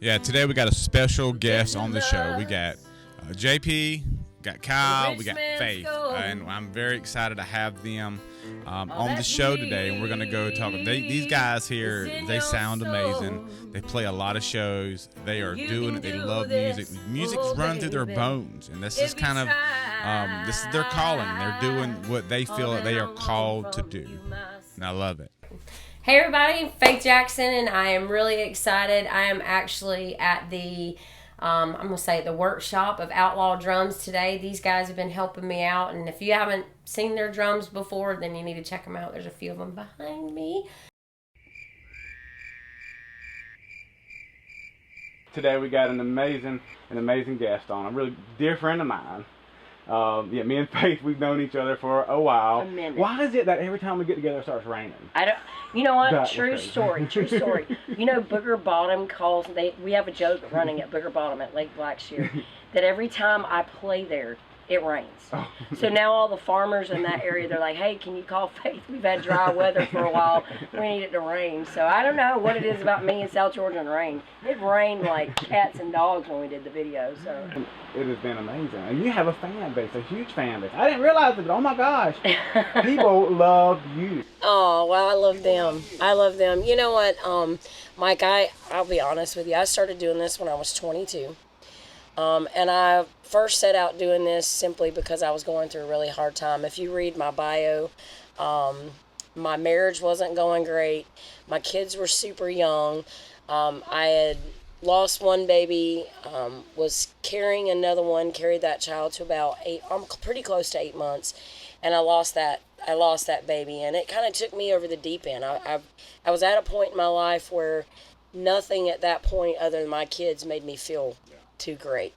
Yeah, today we got a special guest on the show. We got JP, got Kyle, we got Faith, and I'm very excited to have them on the show today. And we're gonna go talk. These guys here, they sound amazing. They play a lot of shows. They are doing it. They love music. Music's run through their bones, and this is kind of this is their calling. They're doing what they feel that they are called to do, and I love it. Hey everybody, Faith Jackson, and I am really excited. I am actually at the, I'm going to say the workshop of Outlaw Drums today. These guys have been helping me out, and if you haven't seen their drums before, then you need to check them out. There's a few of them behind me. Today we got an amazing guest on, a really dear friend of mine. Me and Faith, we've known each other for a while. A minute. Why is it that every time we get together it starts raining? I don't. You know what? That True was crazy. story. You know, Booger Bottom calls. We have a joke running at Booger Bottom at Lake Blackshear that every time I play there, it rains. Oh. So now all the farmers in that area, they're like, "Hey, can you call Faith? We've had dry weather for a while. We need it to rain." So I don't know what it is about me in South Georgia and rain. It rained like cats and dogs when we did the video. So it has been amazing, and you have a fan base, a huge fan base. I didn't realize it, but oh my gosh, people love you. Oh, well, I love them. You know what, Mike, I'll be honest with you. I started doing this when I was 22. And I first set out doing this simply because I was going through a really hard time. If you read my bio, my marriage wasn't going great. My kids were super young. I had lost one baby, was carrying another one, carried that child to about pretty close to 8 months. And I lost that baby, and it kind of took me over the deep end. I was at a point in my life where nothing at that point other than my kids made me feel too great.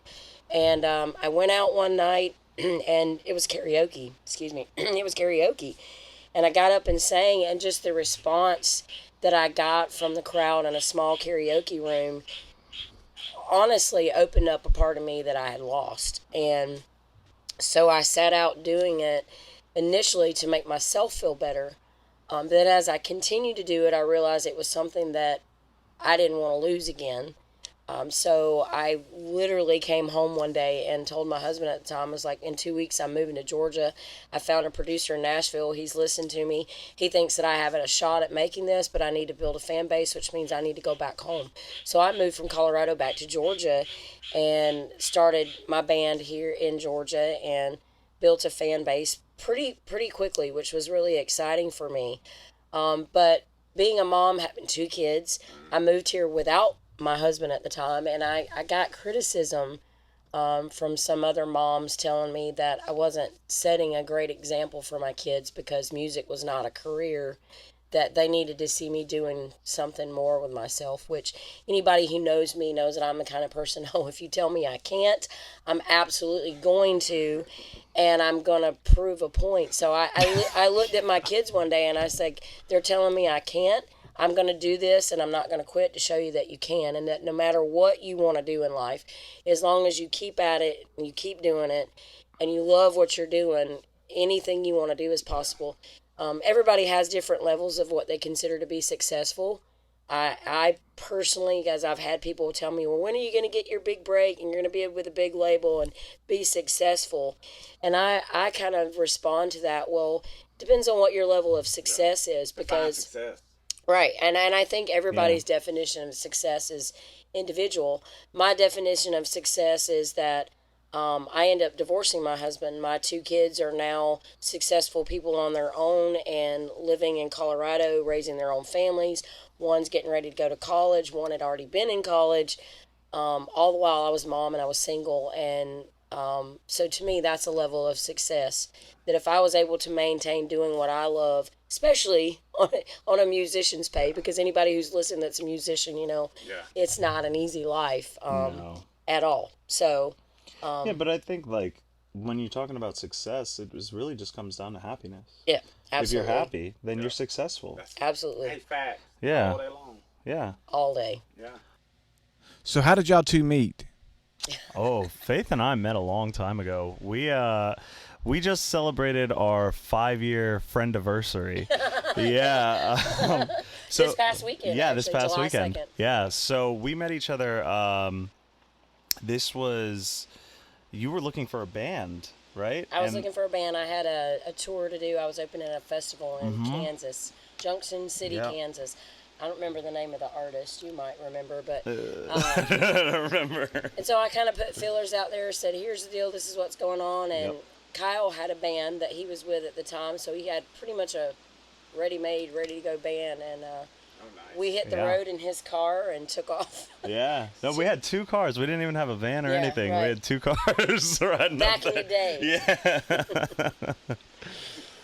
And I went out one night, and it was karaoke. It was karaoke. And I got up and sang, and just the response that I got from the crowd in a small karaoke room honestly opened up a part of me that I had lost. And so I set out doing it initially to make myself feel better. Then as I continued to do it, I realized it was something that I didn't want to lose again. So I literally came home one day and told my husband at the time, I was like, in 2 weeks, I'm moving to Georgia. I found a producer in Nashville. He's listened to me. He thinks that I have a shot at making this, but I need to build a fan base, which means I need to go back home. So I moved from Colorado back to Georgia and started my band here in Georgia and built a fan base pretty quickly, which was really exciting for me. But being a mom, having 2 kids, I moved here without my husband at the time, and I got criticism from some other moms telling me that I wasn't setting a great example for my kids because music was not a career, that they needed to see me doing something more with myself, which anybody who knows me knows that I'm the kind of person, if you tell me I can't, I'm absolutely going to, and I'm going to prove a point. So I looked at my kids one day and I said, they're telling me I can't. I'm going to do this, and I'm not going to quit to show you that you can, and that no matter what you want to do in life, as long as you keep at it and you keep doing it and you love what you're doing, anything you want to do is possible. Everybody has different levels of what they consider to be successful. I personally, guys, I've had people tell me, well, when are you going to get your big break and you're going to be with a big label and be successful? And I kind of respond to that, well, depends on what your level of success is, because Success. Right, and I think everybody's definition of success is individual. My definition of success is that I end up divorcing my husband. My 2 kids are now successful people on their own and living in Colorado, raising their own families. One's getting ready to go to college. One had already been in college. All the while I was mom and I was single. And so to me, that's a level of success that if I was able to maintain doing what I love, especially on a musician's pay, because anybody who's listening that's a musician, it's not an easy life at all. So, but I think like when you're talking about success, it really just comes down to happiness. Yeah, absolutely. If you're happy, then you're successful. Absolutely. Hey, fact. Yeah. All day long. Yeah. All day. Yeah. So how did y'all 2 meet? Oh, Faith and I met a long time ago. We just celebrated our 5-year friendiversary. Yeah. So this past weekend. Yeah, actually, this past July weekend. 2nd. Yeah. So we met each other. This was, you were looking for a band, right? I was looking for a band. I had a tour to do. I was opening a festival in Kansas, Junction City, Kansas. I don't remember the name of the artist. You might remember, but I don't remember. And so I kind of put feelers out there, said, here's the deal, this is what's going on. And Kyle had a band that he was with at the time, so he had pretty much a ready-made, ready-to-go band. And we hit the road in his car and took off. Yeah. No, we had 2 cars. We didn't even have a van or anything. Right. We had 2 cars riding Back up in the there. day. Yeah.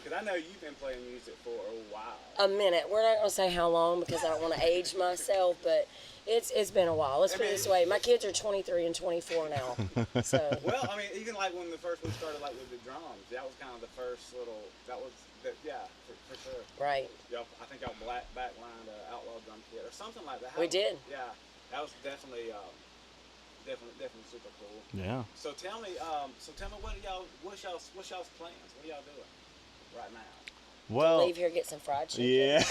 Because I know you've been playing music for a while. A minute. We're not going to say how long because I don't want to age myself, but it's been a while. Let's put it this way. My kids are 23 and 24 now. So. Well, I mean, even like when the first one started, like with the drums, that was kind of the first little, for sure. Right. Y'all, I think y'all backlined Outlaw Drum Kit or something like that. We did. Yeah, that was definitely super cool. Yeah. So tell me what's y'all's plans? What are y'all doing right now? Well, Leave here, get some fried chicken. yeah.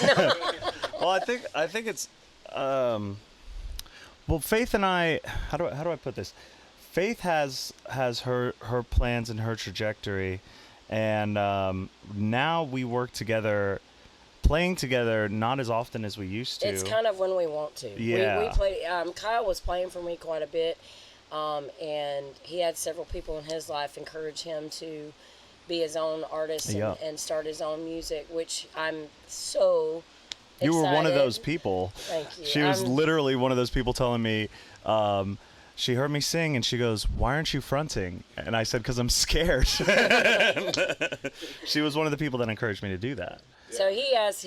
Well, I think it's well, Faith and I, how do I put this? Faith has her plans and her trajectory, and now we work together, playing together not as often as we used to. It's kind of when we want to. Yeah. We play. Kyle was playing for me quite a bit, and he had several people in his life encourage him to be his own artist and start his own music, which I'm so excited. You were one of those people. Thank you. She was literally one of those people telling me, she heard me sing and she goes, "Why aren't you fronting?" And I said, "Because I'm scared." She was one of the people that encouraged me to do that. So he has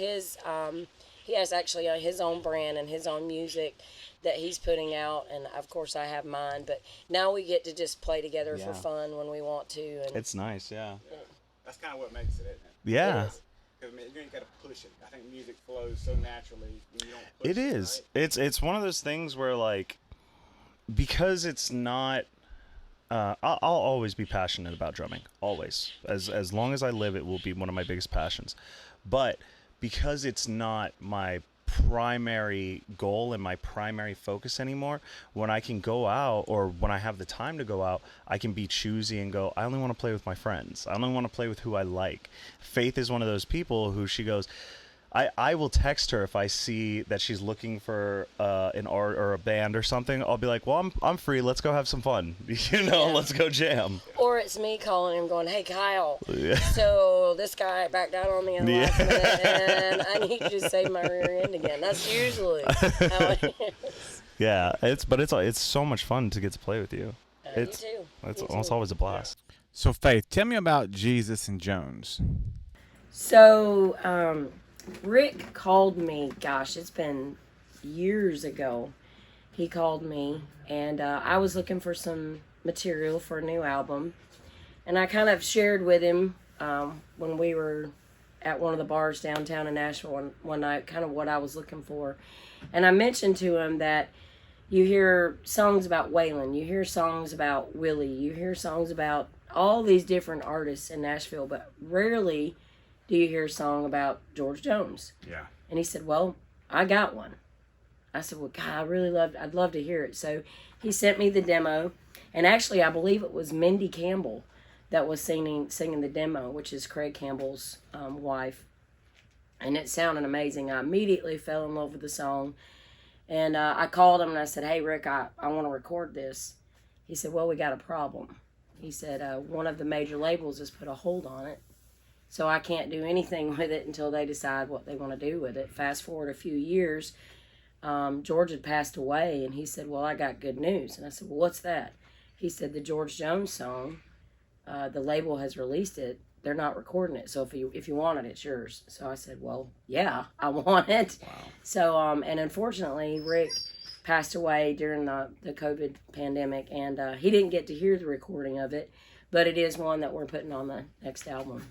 actually his own brand and his own music that he's putting out, and of course I have mine, but now we get to just play together for fun when we want to. And it's nice, yeah. That's kind of what makes it, isn't it? Yeah. Because you ain't got to push it. I think music flows so naturally when you don't push it. It is. Right? It's one of those things where, like, because it's not, I'll always be passionate about drumming. Always. As long as I live, it will be one of my biggest passions. But because it's not my primary goal and my primary focus anymore, when I can go out, or when I have the time to go out, I can be choosy and go, I only want to play with my friends. I only want to play with who I like. Faith is one of those people who she goes, I will text her if I see that she's looking for an art or a band or something. I'll be like, well, I'm free. Let's go have some fun. Let's go jam. Or it's me calling him going, "Hey, Kyle, so this guy backed out on me in the last minute, and I need you to save my rear end again." That's usually how it is. Yeah, it's so much fun to get to play with you. You too. It's always a blast. So Faith, tell me about Jesus and Jones. So, Rick called me, gosh, it's been years ago. He called me, and I was looking for some material for a new album. And I kind of shared with him when we were at one of the bars downtown in Nashville one night, kind of what I was looking for. And I mentioned to him that you hear songs about Waylon, you hear songs about Willie, you hear songs about all these different artists in Nashville, but rarely do you hear a song about George Jones? Yeah. And he said, well, I got one. I said, well, God, I'd love to hear it. So he sent me the demo. And actually, I believe it was Mindy Campbell that was singing the demo, which is Craig Campbell's wife. And it sounded amazing. I immediately fell in love with the song. And I called him and I said, hey, Rick, I want to record this. He said, well, we got a problem. He said, one of the major labels has put a hold on it. So I can't do anything with it until they decide what they want to do with it. Fast forward a few years, George had passed away, and he said, well, I got good news. And I said, well, what's that? He said, the George Jones song, the label has released it. They're not recording it. So if you want it, it's yours. So I said, well, yeah, I want it. Wow. So, and unfortunately, Rick passed away during the COVID pandemic, and he didn't get to hear the recording of it, but it is one that we're putting on the next album.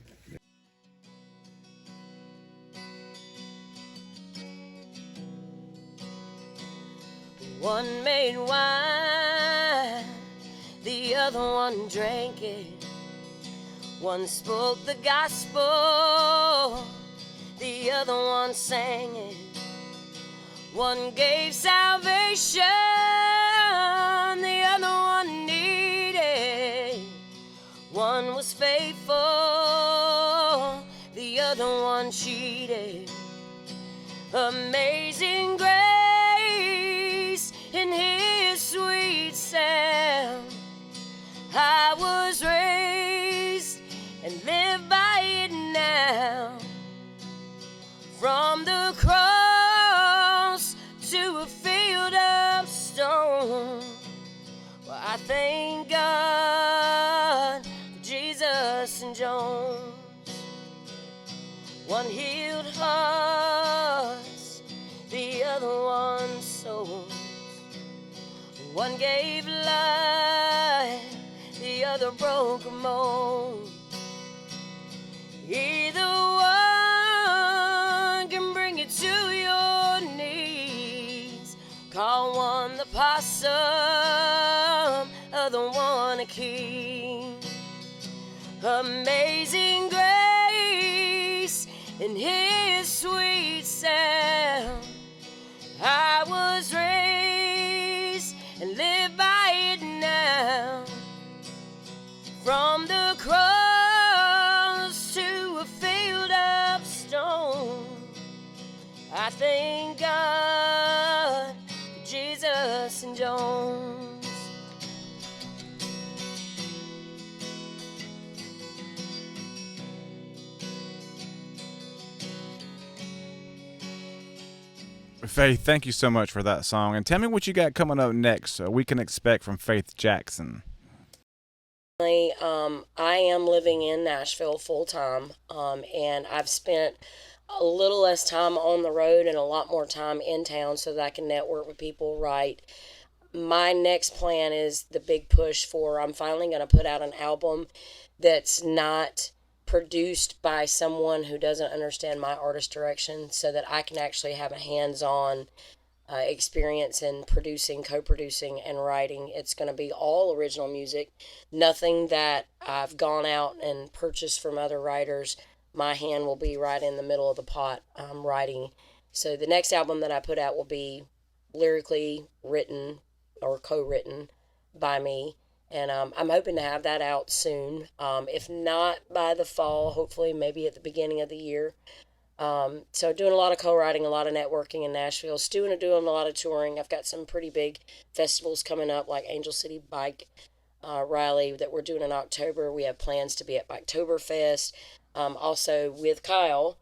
One made wine, the other one drank it. One spoke the gospel, the the other one sang it. One gave salvation, the other one needed. One was faithful, the other one cheated. Amazing grace in his sweet sound. I was raised and live by it now. From the cross to a field of stone. Well, I thank God for Jesus and Jones. One healed hearts, the other one souls. One gave life, the other broke a mold. Either one can bring you to your knees. Call one the possum, other one a king. Amazing grace in his sweet sound. I was raised and live by it now. From the cross to a field of stone. I thank God for Jesus and Jones. Faith, thank you so much for that song. And tell me what you got coming up next so we can expect from Faith Jackson. I am living in Nashville full time, and I've spent a little less time on the road and a lot more time in town so that I can network with people, right? My next plan is the big push for I'm finally going to put out an album that's not produced by someone who doesn't understand my artist direction so that I can actually have a hands-on experience in producing, co-producing, and writing. It's going to be all original music, nothing that I've gone out and purchased from other writers. My hand will be right in the middle of the pot writing. So the next album that I put out will be lyrically written or co-written by me. And I'm hoping to have that out soon. If not by the fall, hopefully maybe at the beginning of the year. So doing a lot of co-writing, a lot of networking in Nashville. Doing a lot of touring. I've got some pretty big festivals coming up like Angel City Bike Rally that we're doing in October. We have plans to be at Biketoberfest. Also with Kyle,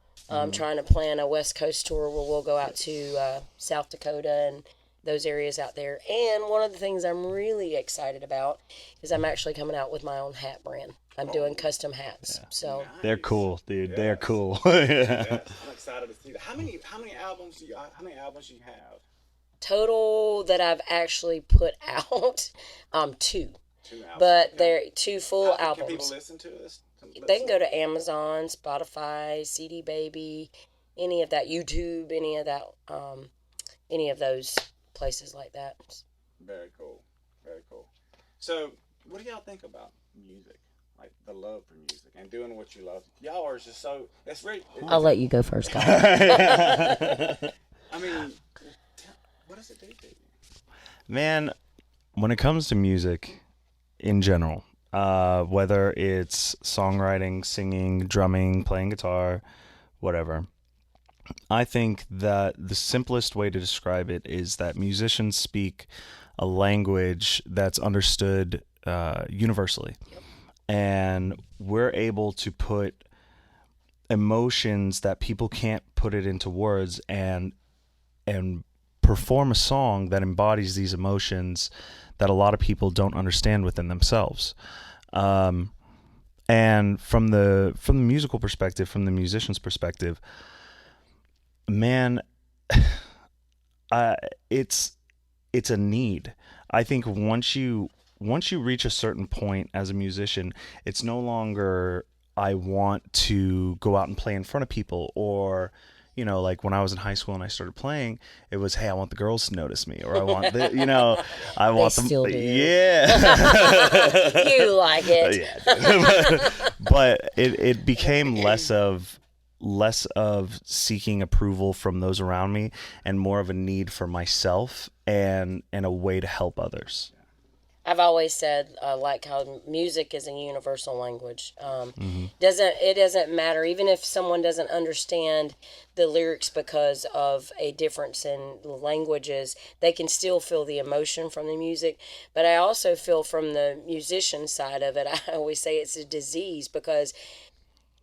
trying to plan a West Coast tour where we'll go out to South Dakota and those areas out there. And one of the things I'm really excited about is I'm actually coming out with my own hat brand. I'm doing custom hats. Yeah. So nice. They're cool, dude. Yeah. They're cool. Yeah. I'm excited to see that. How many albums do you have? Total that I've actually put out, 2. 2 albums. But they're 2 full albums. Can people listen to this? They can go to Amazon, Spotify, CD Baby, any of that, YouTube, any of that, any of those places like that. Very cool. Very cool. So, what do y'all think about music? Like the love for music and doing what you love. Y'all are just so. It's really. I'll let you go first, Kyle. I mean, what does it do to you? Man, when it comes to music, in general, whether it's songwriting, singing, drumming, playing guitar, whatever, I think that the simplest way to describe it is that musicians speak a language that's understood universally. And we're able to put emotions that people can't put it into words and perform a song that embodies these emotions that a lot of people don't understand within themselves. And from the musical perspective, from the musician's perspective, man, it's a need. I think once you reach a certain point as a musician, it's no longer I want to go out and play in front of people, or like when I was in high school and I started playing, it was, hey, I want the girls to notice me, or I want I want them. Still do. Yeah. You like it. Yeah. But it became less of less of seeking approval from those around me and more of a need for myself and a way to help others. I've always said, like how music is a universal language. It doesn't matter, even if someone doesn't understand the lyrics because of a difference in languages, they can still feel the emotion from the music. But I also feel from the musician side of it, I always say it's a disease, because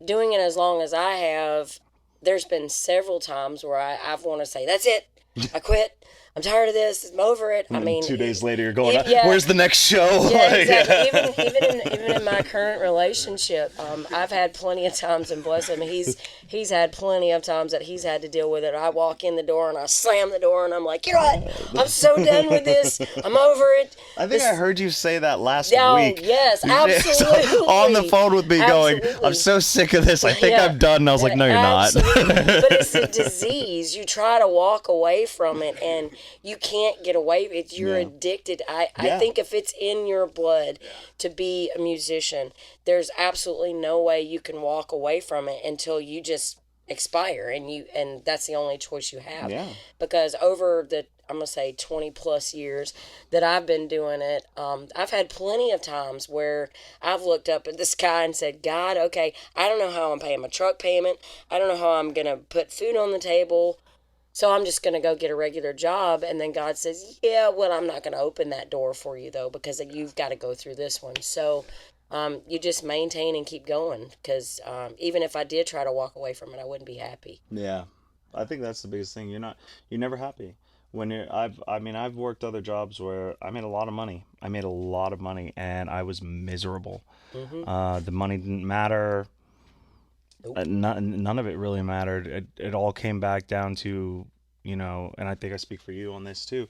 doing it as long as I have, there's been several times where I've want to say, that's it, I quit. I'm tired of this. I'm over it. I mean, 2 days later, you're going, where's the next show? Yeah, exactly. Even in my current relationship, I've had plenty of times, and bless him, he's had plenty of times that he's had to deal with it. I walk in the door and I slam the door and I'm like, you know what? I'm so done with this. I'm over it. I think I heard you say that last week. Yes, absolutely. On the phone with me going, I'm so sick of this. I think I'm done. And I was like, no, you're not. But it's a disease. You try to walk away from it and you can't get away. You're addicted. I think if it's in your blood to be a musician, there's absolutely no way you can walk away from it until you just expire, and that's the only choice you have. Yeah. Because over the, I'm gonna say 20 plus years that I've been doing it, I've had plenty of times where I've looked up at the sky and said, God, okay, I don't know how I'm paying my truck payment. I don't know how I'm gonna put food on the table. So I'm just going to go get a regular job. And then God says, yeah, well, I'm not going to open that door for you, though, because you've got to go through this one. So you just maintain and keep going, because even if I did try to walk away from it, I wouldn't be happy. Yeah, I think that's the biggest thing. You're never happy. I've worked other jobs where I made a lot of money. And I was miserable. Mm-hmm. The money didn't matter. Nope. None of it really mattered. It all came back down to, and I think I speak for you on this too.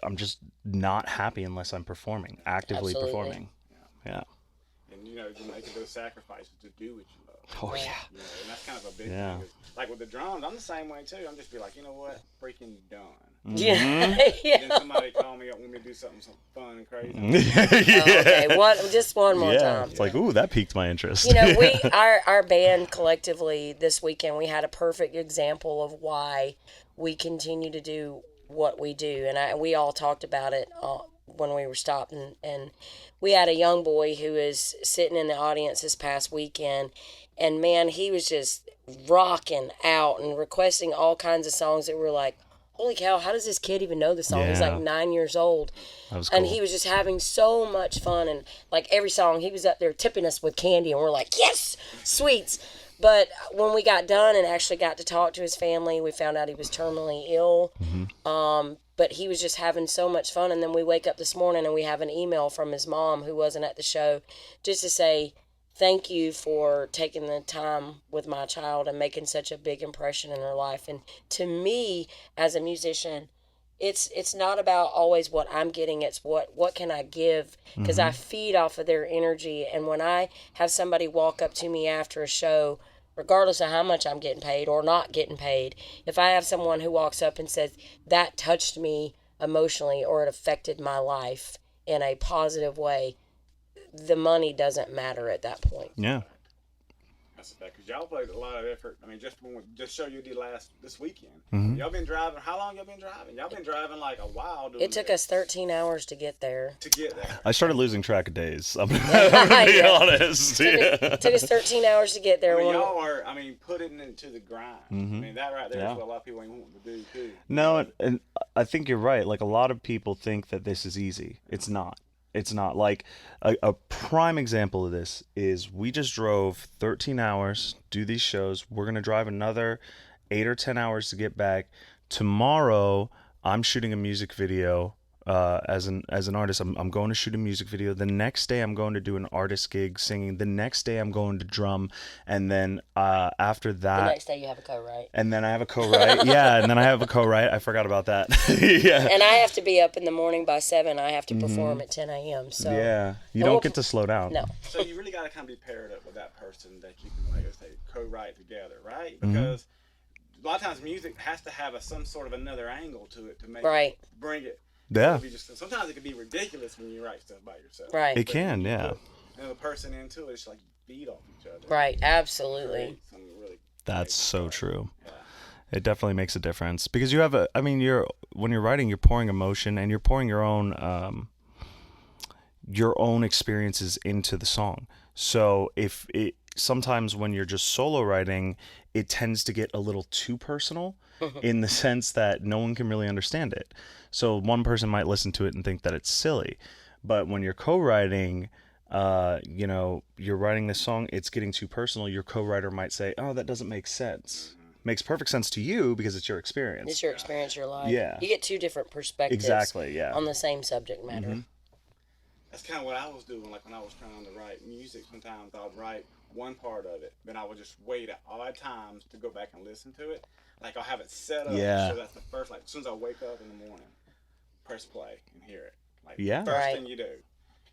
I'm just not happy unless I'm performing, actively performing. Yeah. And you're making those sacrifices to do what you love. Oh yeah. And that's kind of a big thing. Like with the drums, I'm the same way too. I'm just be like, you know what, freaking done. Yeah. Then somebody call me up when we do something fun and crazy. Okay, just one more time. It's like, ooh, that piqued my interest. Our band collectively this weekend, we had a perfect example of why we continue to do what we do, and we all talked about it when we were stopped, and we had a young boy who was sitting in the audience this past weekend, and man, he was just rocking out and requesting all kinds of songs that were like, holy cow, how does this kid even know the song? Yeah. He's like 9 years old. That was cool. And he was just having so much fun. And like every song, he was up there tipping us with candy. And we're like, yes, sweets. But when we got done and actually got to talk to his family, we found out he was terminally ill. Mm-hmm. But he was just having so much fun. And then we wake up this morning and we have an email from his mom who wasn't at the show just to say, thank you for taking the time with my child and making such a big impression in her life. And to me, as a musician, it's not about always what I'm getting. It's what can I give? Because I feed off of their energy. And when I have somebody walk up to me after a show, regardless of how much I'm getting paid or not getting paid, if I have someone who walks up and says, that touched me emotionally or it affected my life in a positive way, the money doesn't matter at that point. Yeah. That's a fact, because y'all played a lot of effort. I mean, just show you did this weekend. Mm-hmm. Y'all been driving. How long y'all been driving? Y'all been driving like a while. It took us 13 hours to get there. I started losing track of days. I'm gonna be honest. It took us 13 hours to get there. I mean, y'all are, putting it into the grind. Mm-hmm. I mean, that right there is what a lot of people ain't wanting to do too. No, and I think you're right. Like, a lot of people think that this is easy. It's not. It's not. Like, a prime example of this is we just drove 13 hours, do these shows. We're going to drive another 8 or 10 hours to get back. Tomorrow, I'm shooting a music video as an artist. I'm going to shoot a music video. The next day, I'm going to do an artist gig singing. The next day, I'm going to drum. And then after that... The next day, you have a co-write. And then I have a co-write. Yeah, and then I have a co-write. I forgot about that. Yeah. And I have to be up in the morning by 7. I have to perform at 10 a.m. So yeah, you don't get to slow down. No. So you really got to kind of be paired up with that person that you can, like I say, co-write together, right? Because a lot of times music has to have some sort of another angle to it to make bring it. Yeah. Sometimes it can be ridiculous when you write stuff by yourself. Right. It can, yeah. And the person into it, it's like, feed off each other. Right, absolutely. That's so true. Yeah. It definitely makes a difference because you have when you're writing, you're pouring emotion and you're pouring your own experiences into the song. So sometimes when you're just solo writing, it tends to get a little too personal in the sense that no one can really understand it. So one person might listen to it and think that it's silly, but when you're co-writing, you're writing this song, it's getting too personal. Your co-writer might say, "Oh, that doesn't make sense." Makes perfect sense to you because it's your experience. It's your experience, your life. Yeah. You get two different perspectives. Exactly. Yeah. On the same subject matter. Mm-hmm. That's kind of what I was doing. Like when I was trying to write music, sometimes I would write one part of it, then I would just wait at odd times to go back and listen to it. Like I'll have it set up so that's the first. Like as soon as I wake up in the morning, press play and hear it. Like first thing you do.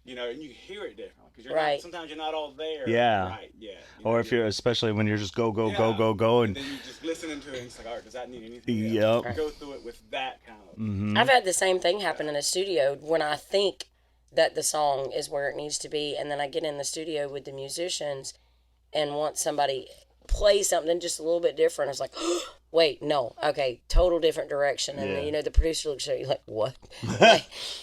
And you hear it differently because sometimes you're not all there. Yeah. Right. Yeah. Or if you're, especially when you're just go, and then you're just listening to it and it's like, all right, does that need anything else? Go through it with that kind of. Mm-hmm. I've had the same thing happen in a studio when I think that the song is where it needs to be, and then I get in the studio with the musicians and want somebody play something just a little bit different. It's like, wait, no, okay, total different direction. And the producer looks at you like, what?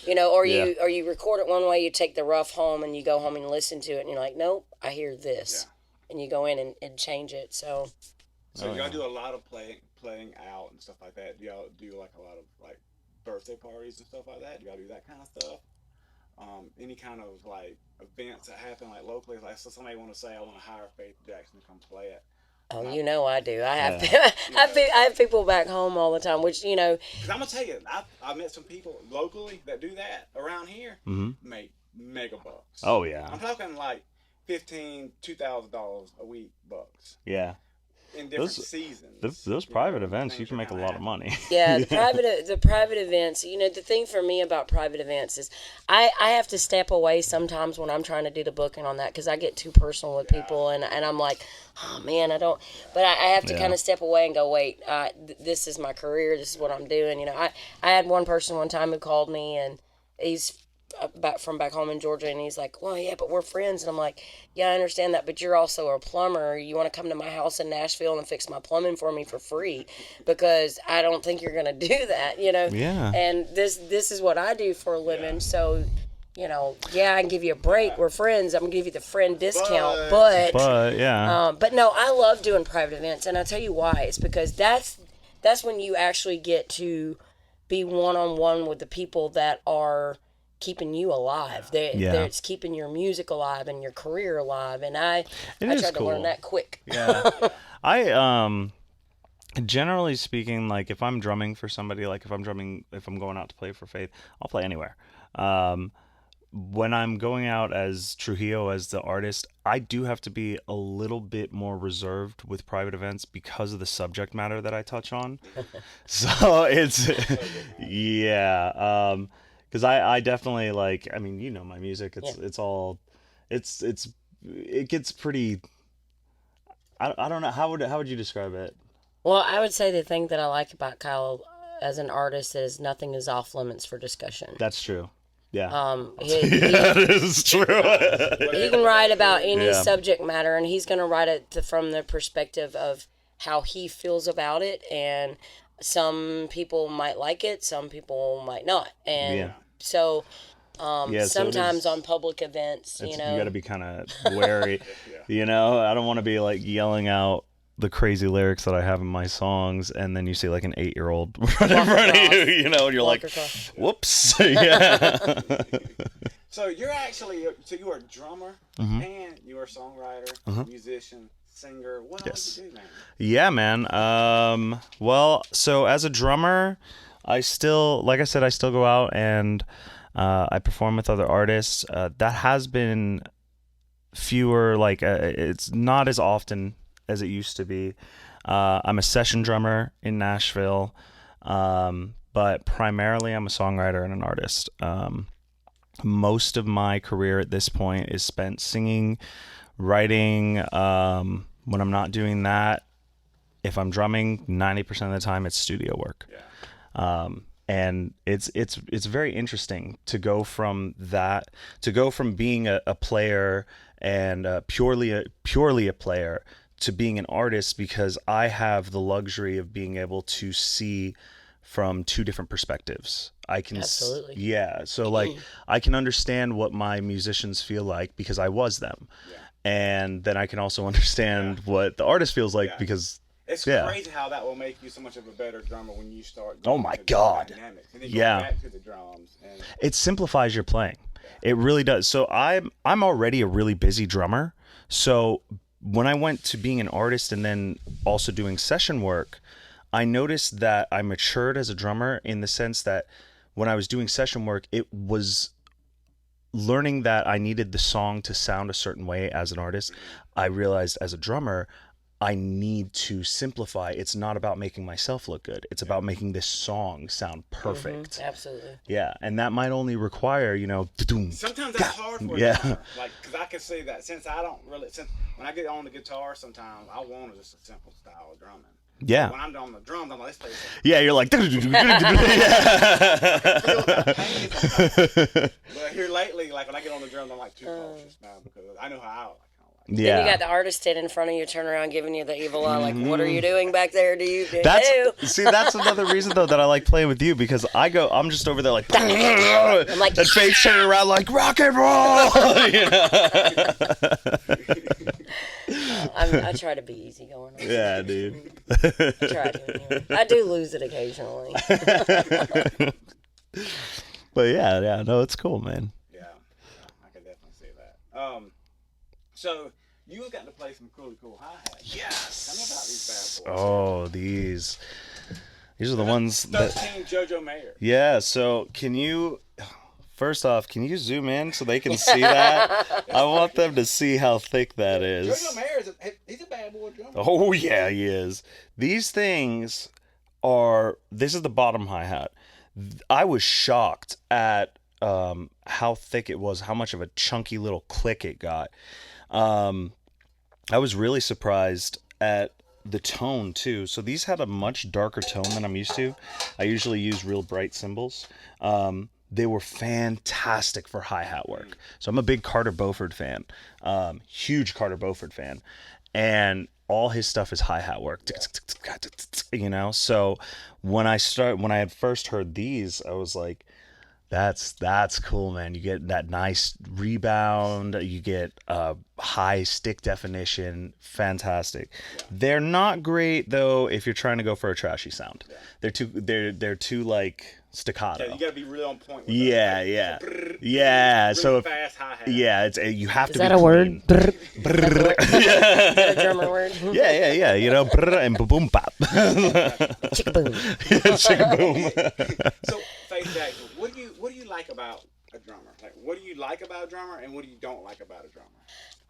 Or you record it one way, you take the rough home and you go home and listen to it and you're like, nope, I hear this. And you go in and change it. So y'all do a lot of playing out and stuff like that. Do y'all do like a lot of like birthday parties and stuff like that? Do y'all do that kind of stuff? Any kind of like events that happen like locally, like so somebody want to say, I want to hire Faith Jackson to come play it. Oh, I do. I have I have people back home all the time, which Because I'm gonna tell you, I met some people locally that do that around here, make mega bucks. Oh yeah. I'm talking like $2,000 a week bucks. Yeah. In different seasons. Those private events, you can make a lot of money. Yeah, the private events. The thing for me about private events is I have to step away sometimes when I'm trying to do the booking on that because I get too personal with people and I'm like, oh man, I don't. But I have to kind of step away and go, wait, this is my career. This is what I'm doing. I had one person one time who called me and he's from back home in Georgia, and he's like, well, yeah, but we're friends. And I'm like, yeah, I understand that, but you're also a plumber. You want to come to my house in Nashville and fix my plumbing for me for free? Because I don't think you're going to do that, Yeah. And this is what I do for a living. So, I can give you a break. We're friends. I'm going to give you the friend discount. But yeah. But no, I love doing private events, and I'll tell you why. It's because that's when you actually get to be one-on-one with the people that are keeping you alive. It's keeping your music alive and your career alive. And I tried to learn that quick. Yeah. I generally speaking, like if I'm drumming for somebody, like if I'm going out to play for Faith, I'll play anywhere. When I'm going out as Trujillo, as the artist, I do have to be a little bit more reserved with private events because of the subject matter that I touch on. So it's because I definitely like, my music, it gets pretty, I don't know, how would you describe it? Well, I would say the thing that I like about Kyle as an artist is nothing is off limits for discussion. That's true. Yeah. That is true. He can write about any subject matter, and he's going to write it from the perspective of how he feels about it, and some people might like it, some people might not. And so sometimes on public events, you got to be kind of wary. I don't want to be like yelling out the crazy lyrics that I have in my songs, and then you see like an 8-year-old right in front of you, and you're like, whoops. Yeah. So you are a drummer and you're a songwriter, musician, singer. What else do you do, man? Yeah, man. Well, so as a drummer, I still go out and I perform with other artists. That has been fewer, it's not as often as it used to be. I'm a session drummer in Nashville, but primarily I'm a songwriter and an artist. Most of my career at this point is spent singing, writing. When I'm not doing that, if I'm drumming, 90% of the time it's studio work. And it's very interesting to go from being a player and purely a player to being an artist, because I have the luxury of being able to see from two different perspectives. I can Absolutely. So like I can understand what my musicians feel like because I was them. Yeah. And then I can also understand what the artist feels like because it's crazy how that will make you so much of a better drummer when you start. Oh my God! And then you go back to the drums, and it simplifies your playing. It really does. So I'm already a really busy drummer. So when I went to being an artist and then also doing session work, I noticed that I matured as a drummer in the sense that when I was doing session work, it was learning that I needed the song to sound a certain way as an artist. I realized as a drummer, I need to simplify. It's not about making myself look good. It's about making this song sound perfect. Mm-hmm. Absolutely. Yeah, and that might only require, sometimes that's hard for me. Like, because I can say that since when I get on the guitar, sometimes I want just a simple style of drumming. Yeah. When I'm on the drums, I'm like, let's play something. Yeah, you're like. But here lately, like when I get on the drums, I'm like too cautious now because I know how I like. Yeah. Then you got the artist standing in front of you, turn around, giving you the evil eye, like, what are you doing back there? That's another reason though that I like playing with you, because I'm just over there like, I'm like, and Faith's turning around like rock and roll. I try to be easygoing. Yeah, dude. I try to. Anyway. I do lose it occasionally. But yeah, no, it's cool, man. Yeah, I can definitely see that. So you've got to play some cool hi-hats. Yes. Tell me about these bad boys. Oh, these are the ones that. JoJo Mayer. Yeah. So first off, can you zoom in so they can see that? I want them to see how thick that is. JoJo Mayer he's a bad boy drummer. Oh yeah, he is. These things this is the bottom hi-hat. I was shocked at how thick it was, how much of a chunky little click it got. I was really surprised at the tone too. So these had a much darker tone than I'm used to. I usually use real bright cymbals. They were fantastic for hi-hat work. So I'm a big Carter Beauford fan, huge Carter Beauford fan, and all his stuff is hi-hat work, So when I had first heard these, I was like, that's cool, man. You get that nice rebound. You get high stick definition. Fantastic. Yeah. They're not great though if you're trying to go for a trashy sound. Yeah. They're too like staccato. Yeah, you gotta be really on point. With yeah. Really so fast hi-hat. Yeah, you have to. Is that be a word? Brr. Is that a German word? Yeah. Brr and boom pop. Chicka boom. Chicka boom. So, Faith Jackson, what do you like about a drummer? Like, what do you like about a drummer, and what do you don't like about a drummer?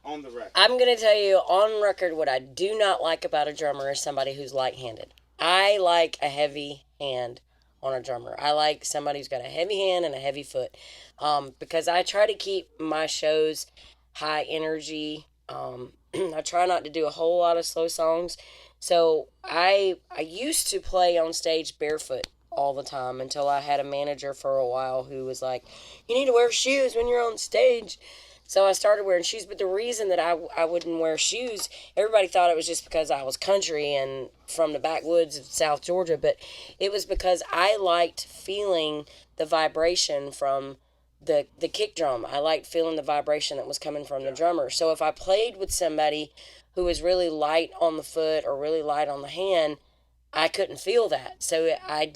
On the record. I'm gonna tell you on record what I do not like about a drummer is somebody who's light-handed. I like a heavy hand on a drummer. I like somebody who's got a heavy hand and a heavy foot, because I try to keep my shows high energy. I try not to do a whole lot of slow songs. So I used to play on stage barefoot all the time until I had a manager for a while who was like, you need to wear shoes when you're on stage. So I started wearing shoes, but the reason that I wouldn't wear shoes, everybody thought it was just because I was country and from the backwoods of South Georgia, but it was because I liked feeling the vibration from the kick drum. I liked feeling the vibration that was coming from the drummer. So if I played with somebody who was really light on the foot or really light on the hand, I couldn't feel that. So I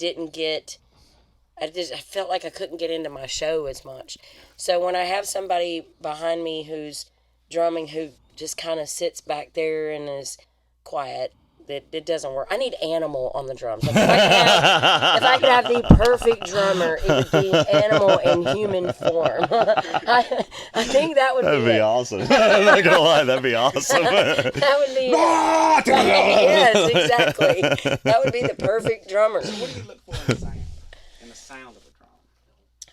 felt like I couldn't get into my show as much. So when I have somebody behind me who's drumming who just kind of sits back there and is quiet, it doesn't work. I need Animal on the drums. Like if I could have the perfect drummer, it would be Animal in human form. I think that would be awesome. I'm not gonna lie, that'd be awesome. That would be yes, exactly. That would be the perfect drummer. So what do you look for in the sound of a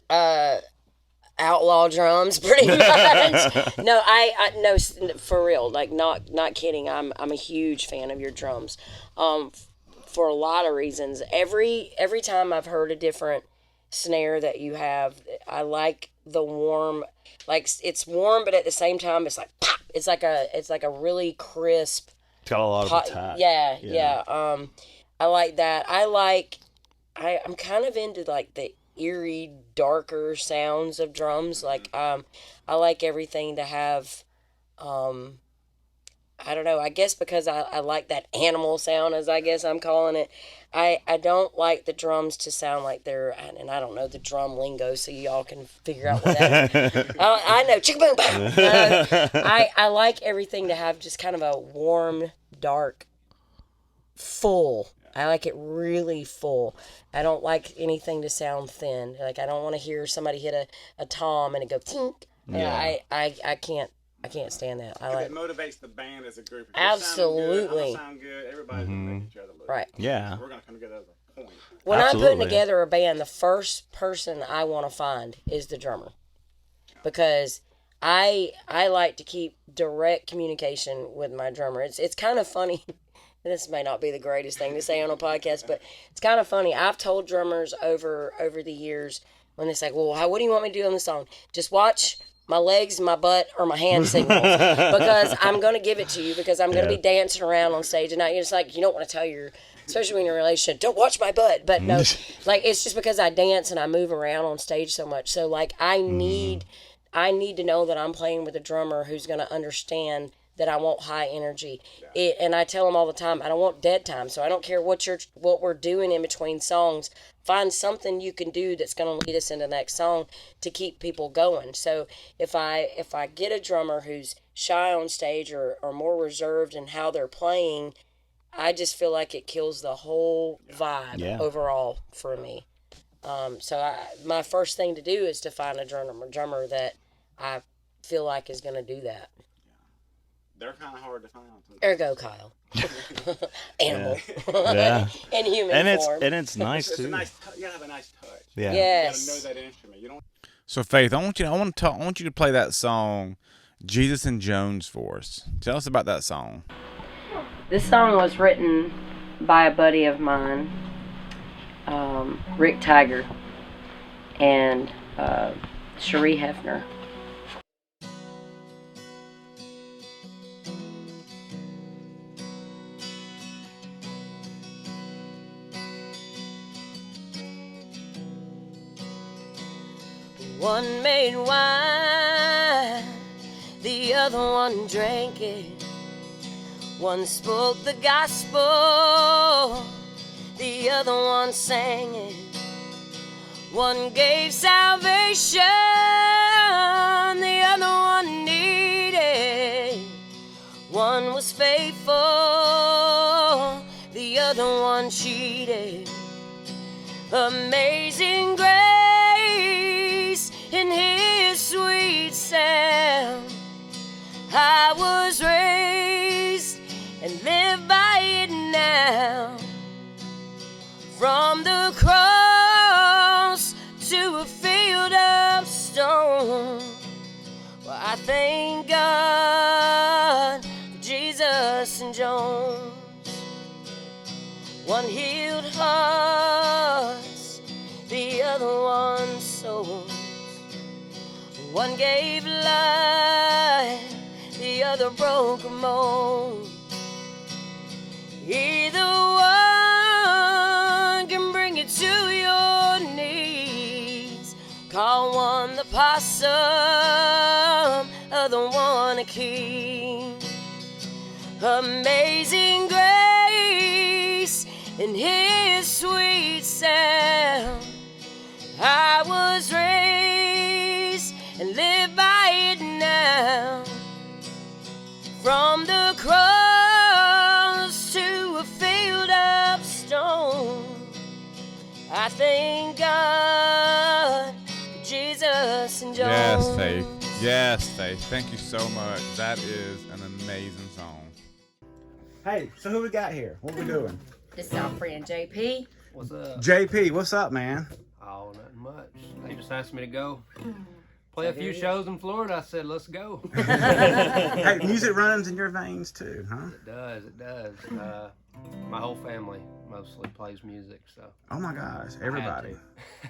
drum? Outlaw drums, pretty much. No, I no, for real, like not kidding. I'm a huge fan of your drums. for a lot of reasons. Every time I've heard a different snare that you have, I like the warm, like it's warm, but at the same time it's like pop. It's like a really crisp. It's got a lot of attack. Yeah. I like that. I'm kind of into like the eerie, darker sounds of drums. Like I like everything to have I don't know, I guess because I like that animal sound, as I guess I'm calling it. I don't like the drums to sound like they're, and I don't know the drum lingo, so y'all can figure out what that is. I know, chicka boom boom. I like everything to have just kind of a warm, dark, full. I like it really full. I don't like anything to sound thin. Like, I don't want to hear somebody hit a tom and it go tink. Yeah. I can't stand that. It motivates the band as a group. If absolutely. Good, sound good. Everybody's gonna make each other look. Right. Yeah. So we're gonna come together as a point. When I'm putting together a band, the first person I want to find is the drummer, because I like to keep direct communication with my drummer. It's kind of funny. This may not be the greatest thing to say on a podcast, but it's kind of funny. I've told drummers over the years when they say, "Well, what do you want me to do on the song?" Just watch my legs, my butt, or my hand signals, because I'm going to give it to you, because I'm going to be dancing around on stage, and you're just like, you don't want to tell especially when you're in a relationship, don't watch my butt. But no, like, it's just because I dance and I move around on stage so much. So like, I need to know that I'm playing with a drummer who's going to understand that I want high energy. And I tell them all the time, I don't want dead time. So I don't care what we're doing in between songs. Find something you can do that's going to lead us into the next song to keep people going. So if I get a drummer who's shy on stage or more reserved in how they're playing, I just feel like it kills the whole vibe overall for me. So my first thing to do is to find a drummer that I feel like is going to do that. They're kind of hard to find. Ergo Kyle. Animal. Yeah. In human form. And it's nice too. You gotta have a nice touch. Yeah. Yes. You gotta know that instrument. You don't. So Faith, I want you to play that song, Jesus and Jones, for us. Tell us about that song. This song was written by a buddy of mine, Rick Tiger, and Cherie Hefner. One made wine, the other one drank it. One spoke the gospel, the other one sang it. One gave salvation, the other one needed. One was faithful, the other one cheated. Amazing grace in his sweet sound. I was raised and live by it now. From the cross to a field of stone, well, I thank God for Jesus and Jones. One healed hearts, the other one souls. One gave life, the other broke a mold. Either one can bring you to your knees. Call one the possum, other one a king. Amazing grace in his sweet sound. I was raised and live by it now. From the cross to a field of stone, I thank God for Jesus and Jones. Yes, Faith. Yes, Faith. Thank you so much. That is an amazing song. Hey, so who we got here? What we doing? This is our friend JP. What's up? JP, what's up, man? Oh, nothing much. They just asked me to go play a few shows in Florida. I said, let's go. Hey, music runs in your veins too, huh? It does. My whole family. mostly plays music, so. Oh my gosh, everybody.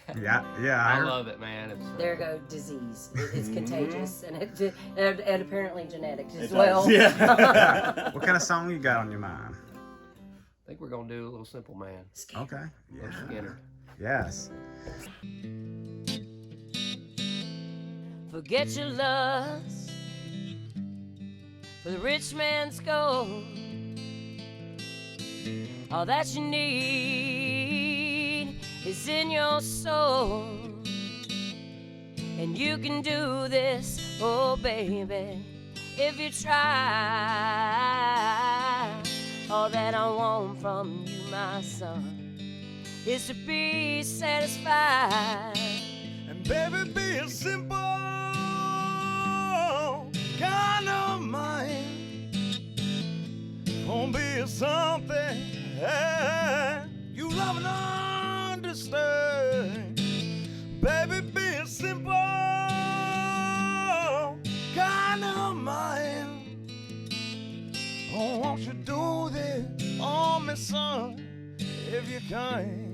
I Yeah. I love it, man. It's, There go disease. It's contagious and apparently genetic as It well. does, yeah. What kind of song you got on your mind? I think we're gonna do a little Simple Man. Okay. Little Yeah. Skynyrd. Yes. Forget your lust for the rich man's gold. All that you need is in your soul. And you can do this, oh baby, if you try. All that I want from you, my son, is to be satisfied. And baby, be a simple kind of mind. Won't be something you love and understand. Baby, be a simple kind of mind. Oh, won't you do this on me, son, if you can?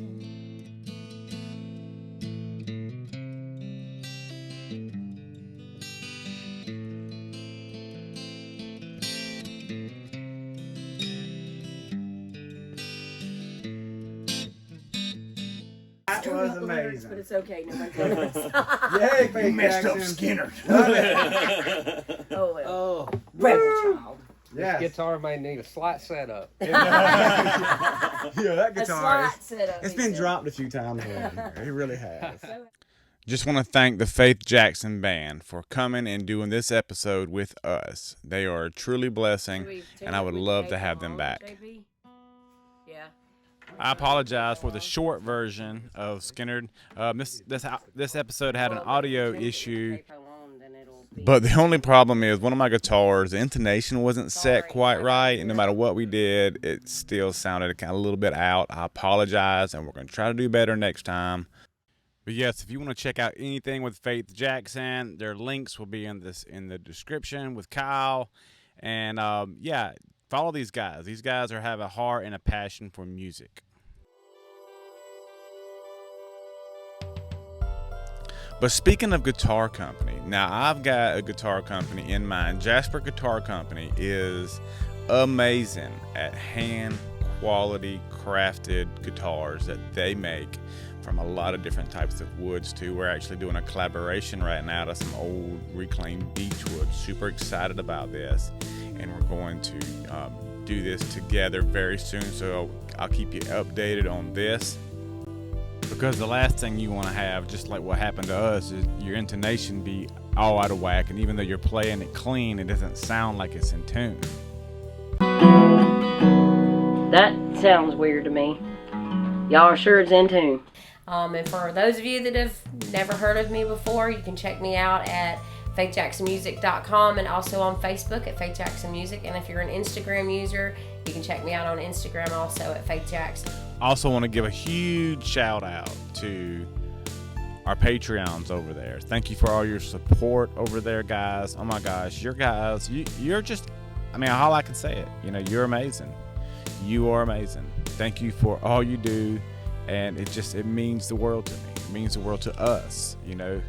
That was amazing. But it's okay. No one cares. Yay, Faith Messed up Jackson. Skinner. Oh, well. Oh, Rebel child. Yes. guitar may need a slight setup. Yeah, that A guitar. slight setup. It's he been said. dropped a few times already. It really has. Just want to thank the Faith Jackson Band for coming and doing this episode with us. They are a truly blessing, and I would love to have them back. JP? Yeah. I apologize for the short version of Skynyrd. This episode had an audio issue, but the only problem is one of my guitars, the intonation wasn't set quite right, and no matter what we did, it still sounded kind of a little bit out. I apologize, and we're going to try to do better next time. But yes, if you want to check out anything with Faith Jackson, their links will be in the description with Kyle. And yeah, follow these guys. These guys have a heart and a passion for music. But speaking of guitar company, now I've got a guitar company in mind. Jasper Guitar Company is amazing at hand quality crafted guitars that they make from a lot of different types of woods too. We're actually doing a collaboration right now to some old reclaimed beechwood. Super excited about this, and we're going to do this together very soon, so I'll keep you updated on this, because the last thing you want to have, just like what happened to us, is your intonation be all out of whack, and even though you're playing it clean, it doesn't sound like it's in tune. That sounds weird to me. Y'all are sure it's in tune. And for those of you that have never heard of me before, you can check me out at faithjacksonmusic.com and also on Facebook at Faith Jackson Music. And if you're an Instagram user, you can check me out on Instagram also at Faith Jackson. Also want to give a huge shout out to our Patreons over there. Thank you for all your support over there, guys. Oh my gosh, you're just, I mean, all I can say it. You know, you're amazing. You are amazing. Thank you for all you do. And it means the world to me. It means the world to us, you know.